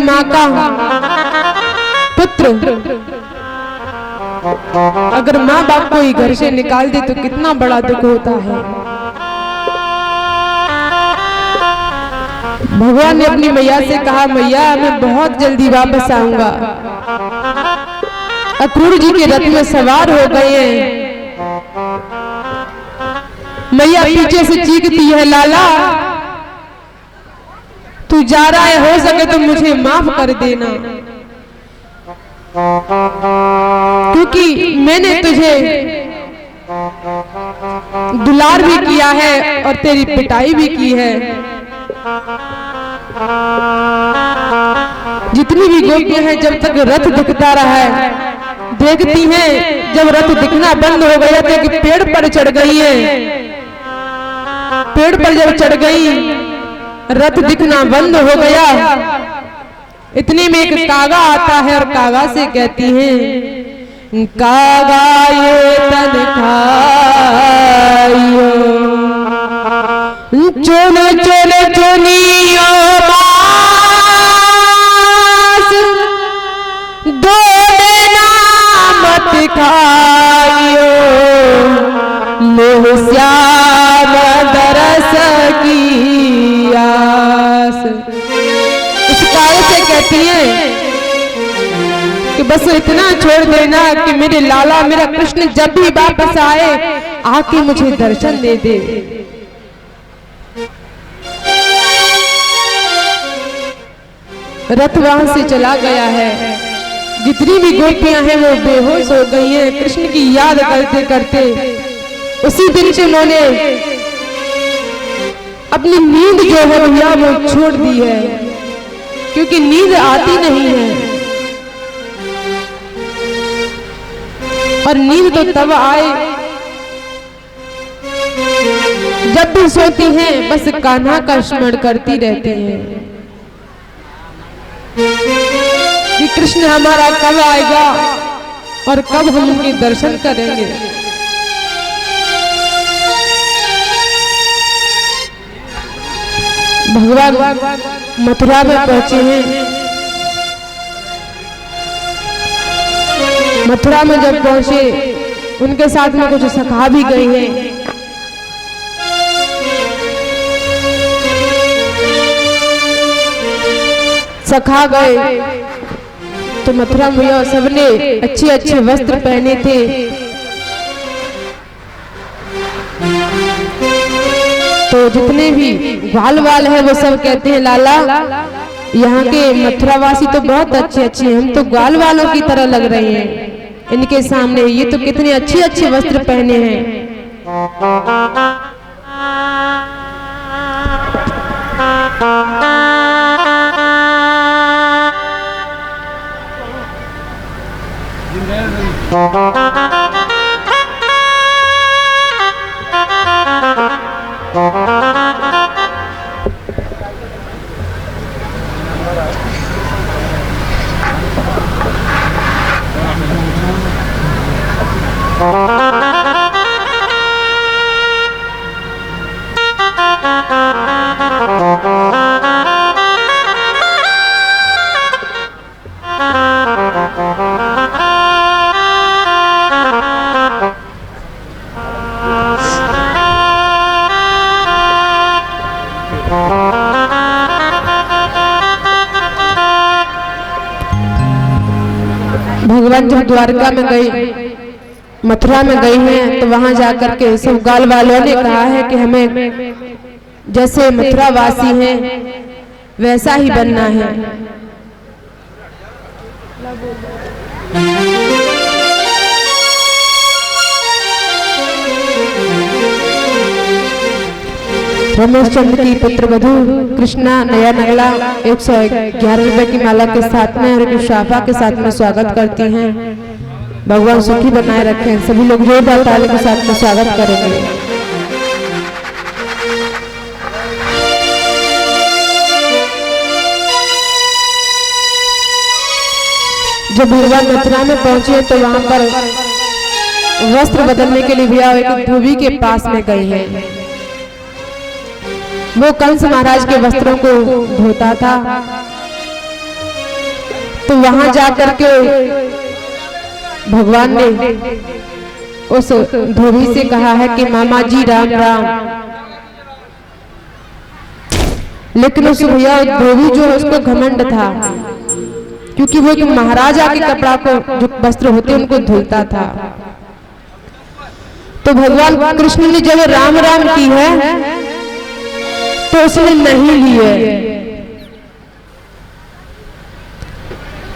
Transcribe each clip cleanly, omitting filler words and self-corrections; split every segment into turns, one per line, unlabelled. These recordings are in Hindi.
माँ का पुत्र अगर माँ बाप को ही घर से निकाल दे तो कितना बड़ा दुख होता है। भगवान ने अपनी मैया से कहा, मैया मैं बहुत जल्दी वापस आऊंगा। अक्रूर जी के रथ में सवार हो गए हैं। मैया पीछे से चीखती है, लाला तू जा रहा है, हो सके तो मुझे माफ कर देना, क्योंकि मैंने तुझे दुलार भी किया है और तेरी पिटाई भी की है। जितनी भी गोपियां हैं जब तक रथ दिखता रहा है देखती हैं, जब रथ दिखना बंद हो गया तो एक पेड़ पर चढ़ गई है। पेड़ पर जब चढ़ गई रथ दिखना बंद हो गया। इतने में एक कागा आता है और कागा से कहती हैं, कागा ये तन खाइयो चोले चोले चोलियो बास दो देना मत खाइयो मोह श्याम दरस की आस। इस काल से कहती है कि बस इतना छोड़ देना कि मेरे लाला मेरा कृष्ण जब भी वापस आए आके मुझे दर्शन दे दे। रथ वहां से चला गया है। जितनी भी गोपियां हैं वो बेहोश हो गई हैं कृष्ण की याद करते करते। उसी दिन से उन्होंने अपनी नींद जो है भैया वो छोड़ दी है, क्योंकि नींद आती नहीं है। और नींद तो तब आए जब भी सोती हैं बस कान्हा का स्मरण करती रहती हैं कि कृष्ण हमारा कब आएगा और कब हम उनके दर्शन करेंगे। भगवान मथुरा में पहुंचे हैं। मथुरा में जब पहुंचे उनके साथ में कुछ सखा भी गई हैं। सखा गए तो मथुरा में सबने अच्छे अच्छे वस्त्र पहने थे। तो जितने भी ग्वाल वाल है वो सब कहते हैं, लाला यहाँ के मथुरावासी तो बहुत अच्छे अच्छे हैं, हम तो ग्वाल वालों की तरह लग रहे हैं इनके सामने। ये तो कितने अच्छे अच्छे वस्त्र पहने हैं। भगवान जब द्वारका में गई, मथुरा में गई हैं, तो वहां जाकर के सब गाल वालों ने कहा है कि हमें जैसे मथुरा वासी हैं वैसा ही बनना है। रमेश चंद्र की पुत्र वधू कृष्णा नया नगला 111 रुपए की माला के साथ में और एक शाफा के साथ में स्वागत करती हैं। भगवान सुखी बनाए रखें। सभी लोग जोरदार ताली के साथ में स्वागत करेंगे। जब भगवान मथुरा में पहुंचे तो वहां पर वस्त्र बदलने के लिए भैया एक धोबी के पास में गए हैं। वो कंस महाराज के वस्त्रों को धोता था। तो वहां जाकर के भगवान ने उस धोबी से कहा है कि मामा जी राम राम। लेकिन उस भैया धोबी जो है उसको घमंड था, क्योंकि वो एक महाराजा के कपड़ा को जो वस्त्र होते उनको धुलता था। तो भगवान कृष्ण ने जब राम राम की है तो उसने नहीं लिए।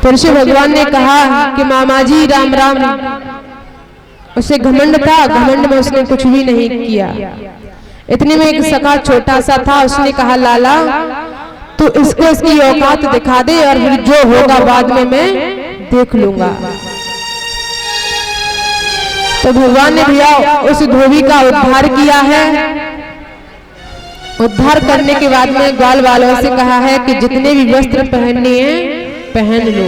फिर से भगवान ने कहा कि मामा जी राम राम। उसे घमंड था, घमंड में उसने कुछ भी नहीं किया। इतने में एक सखा छोटा सा था, उसने कहा लाला तो इसको इसकी औकात दिखा दे और फिर जो होगा बाद में मैं देख लूंगा। तो भगवान ने भैया उस धोबी का उद्धार किया है। उद्धार करने के बाद में ग्वाल वालों से कहा है कि जितने भी वस्त्र पहनने हैं पहन लो।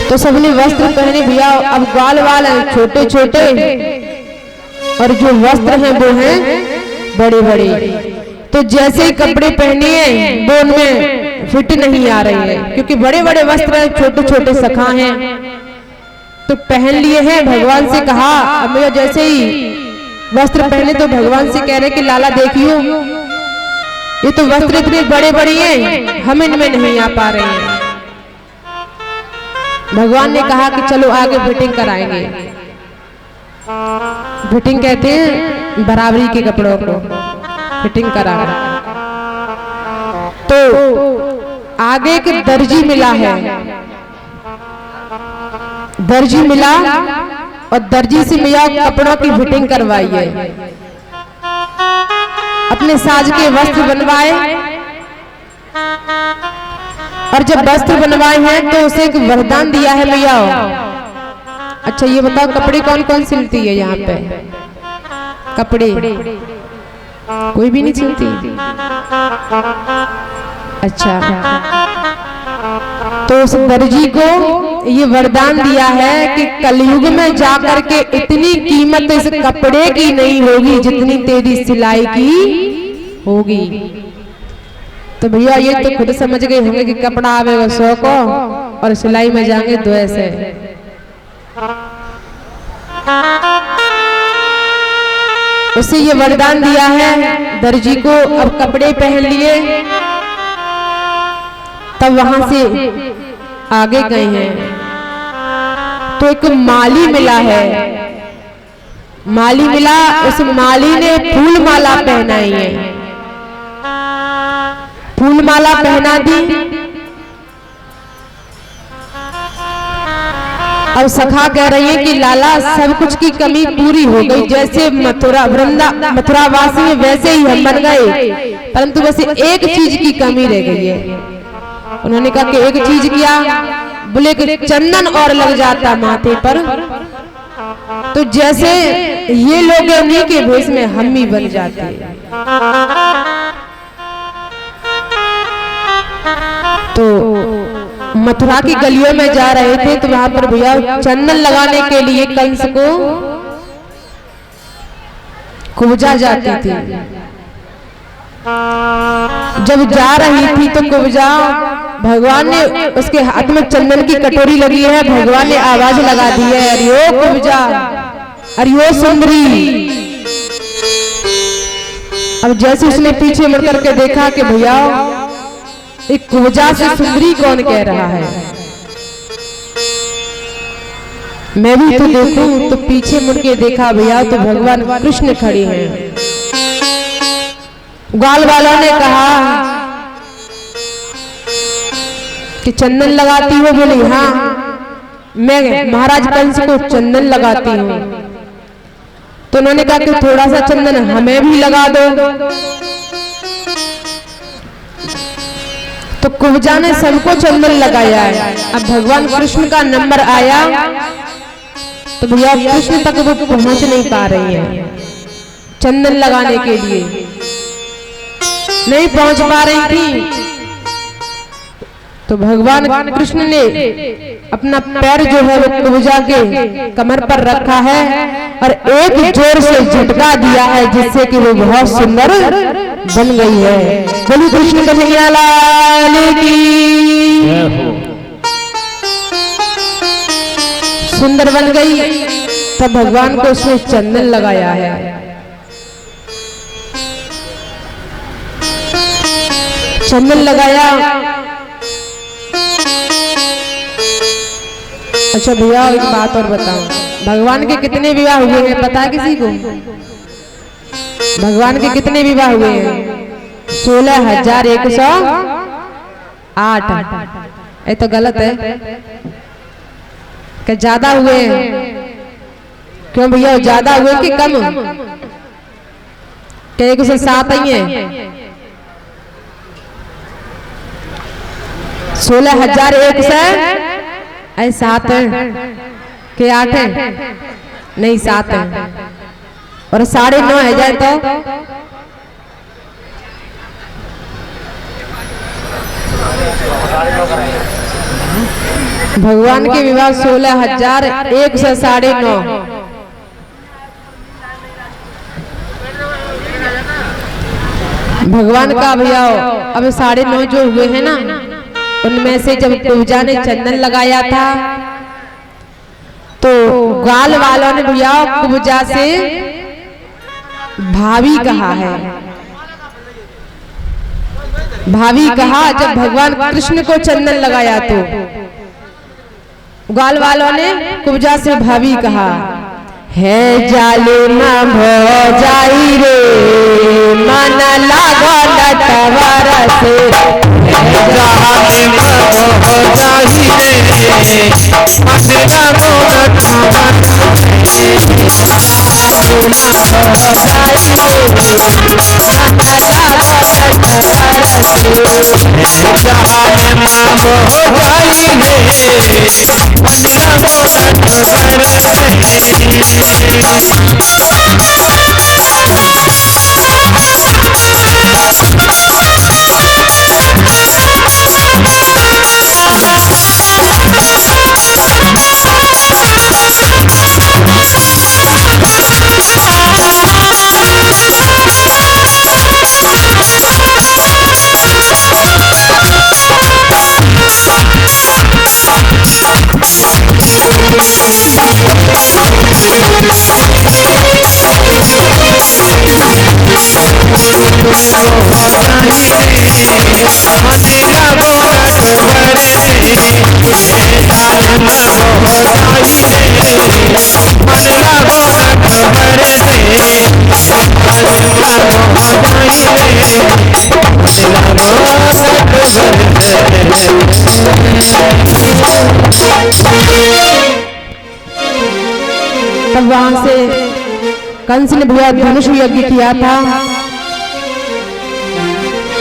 तो सबने वस्त्र पहने भैया। अब ग्वाल वाल हैं छोटे छोटे और जो वस्त्र हैं वो हैं बड़े बड़े। तो जैसे ही कपड़े पहने हैं वो उनमें फिट नहीं आ रही है, क्योंकि बड़े बड़े वस्त्र हैं, छोटे छोटे सखा हैं। तो पहन लिए हैं। भगवान से कहा, अब मैं जैसे ही वस्त्र पहने तो भगवान से कह रहे कि लाला देखियो ये तो वस्त्र इतने बड़े बड़े हैं, हम इनमें नहीं आ पा रहे हैं। भगवान ने कहा कि चलो आगे फिटिंग कराएंगे। फिटिंग कहते हैं बराबरी के कपड़ों को फिटिंग करा। तो आगे एक दर्जी मिला है, दर्जी मिला और दर्जी से मिया कपड़ों की फिटिंग करवाई है। अपने साज के वस्त्र बनवाए और जब वस्त्र बनवाए हैं तो उसे एक वरदान दिया है मैया। अच्छा ये बताओ कपड़े कौन कौन सिलती है यहाँ पे? कपड़े कोई भी नहीं सिलती। अच्छा तो उस दर्जी को ये वरदान दिया है कि कलयुग में जाकर के इतनी कीमत इस कपड़े की नहीं होगी जितनी तेरी सिलाई की होगी। तो भैया ये तो खुद समझ गए होंगे कि कपड़ा आवेगा 100 को और सिलाई में जाएंगे 200। उसे ये वरदान दिया है दर्जी को। अब कपड़े पहन लिए तब वहां से आगे गए हैं तो एक माली मिला है। माली मिला, उस माली ने फूल माला पहनाई है। फूल माला पहना दी। अब सखा कह रही है कि लाला सब कुछ की कमी पूरी हो गई, जैसे मथुरा वासी में वैसे ही हम बन गए, परंतु बस एक चीज की कमी रह गई है। उन्होंने कहा कि एक चीज क्या? बोले कि चंदन और लग जाता माथे पर तो जैसे ये लोग उन्हीं के भेष में हम ही बन जाते। तो मथुरा की गलियों में जा रहे थे तो वहां पर भैया चंदन लगाने के लिए कंस को कुब्जा जाती थी। जब जा रही थी तो कुब्जा भगवान ने उसके हाथ में चंदन की कटोरी लगी है। भगवान ने आवाज लगा दी है, अरियो कुब्जा, अरियो सुंदरी। अब जैसे उसने पीछे मुड़ करके देखा कि भैया एक कुब्जा से सुंदरी कौन कह रहा है, मैं भी तो देखूं। तो पीछे मुड़ के देखा भैया तो भगवान कृष्ण खड़े हैं। ग्वाल वालों ने कहा कि चंदन लगाती हो? बोली हाँ, मैं महाराज कंस को चंदन लगाती हूँ। तो उन्होंने कहा कि थोड़ा सा चंदन हमें भी लगा दो। तो कुब्जा ने सबको चंदन लगाया है। अब भगवान कृष्ण का नंबर आया तो भैया कृष्ण तक वो पहुंच नहीं पा रही है। चंदन लगाने के लिए नहीं पहुंच पा रही थी। तो भगवान कृष्ण ने अपना पैर जो है वो कुब्जा के कमर पर रखा है और एक जोर से झटका दिया है, जिससे कि वो बहुत सुंदर बन गई है। बोलिए कृष्ण कन्हैया लाल की। सुंदर बन गई, तब भगवान को उसने चंदन लगाया है। चंदन लगाया। अच्छा भैया एक बात और बताओ, भगवान के कितने विवाह हुए हैं पता है किसी को? भगवान के कितने विवाह हुए हैं? 16,108। ये तो गलत है, क्या ज्यादा हुए हैं? क्यों भैया ज्यादा हुए कि कम? क्या 107 ही है? 16,107 है कि 8 है? नहीं 7 है और 9.5 है जाए तो भगवान के विवाह 16,109। भगवान का भैया अब 9.5 जो हुए हैं ना, उनमें से जब कुब्जा ने चंदन लगाया था तो ग्वाल वालों ने भैया कुब्जा से भाभी कहा है। भाभी कहा जब भगवान कृष्ण को चंदन लगाया तो ग्वाल वालों ने कुब्जा से भाभी कहा है। जालिमा भौजाई रे मन लागल तवर से, जालिमा भौजाई रे मन लागल तवर से, तब वहां से कंस ने भैया धनुष यज्ञ किया था।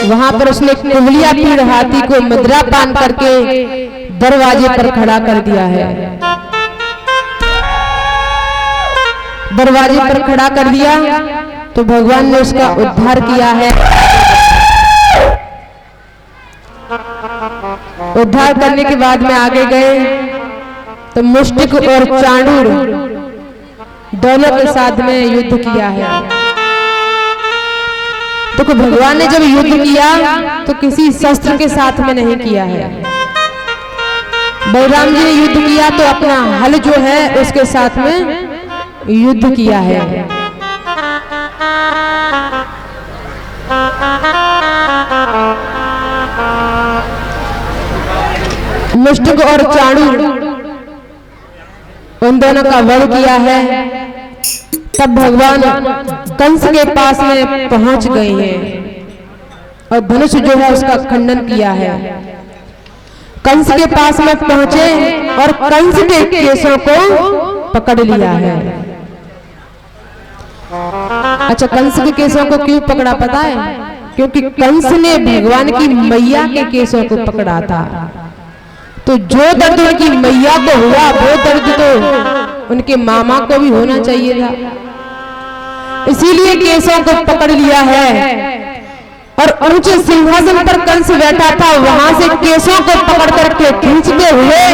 वहां पर उसने कुबलिया पीर हाथी को मुद्रा पान करके दरवाजे पर खड़ा कर दिया है। दरवाजे पर खड़ा कर दिया तो भगवान ने उसका उद्धार किया है। उद्धार करने के बाद में आगे गए तो मुष्टिक और चांडूर दोनों के साथ में युद्ध किया है। तो भगवान ने जब युद्ध किया तो किसी शस्त्र के साथ में नहीं किया है। बलराम जी ने युद्ध किया तो अपना हल जो है उसके साथ में युद्ध किया है। मुष्टिक और चाणूर उन दोनों का वध किया है। तब भगवान कंस के पास में पहुंच गए हैं और धनुष जो है उसका खंडन किया है। कंस के पास में पहुंचे और कंस के केसों को पकड़ लिया है। अच्छा, कंस के केसों को क्यों पकड़ा पता है? क्योंकि कंस ने भगवान की मैया के केसों को पकड़ा था। तो जो दर्द उनकी मैया को हुआ वो दर्द तो उनके मामा को भी होना चाहिए था, इसीलिए केसों को पकड़ लिया है। और ऊंचे सिंहासन पर कंस बैठा था, वहां से केसों को पकड़ करके खींचते हुए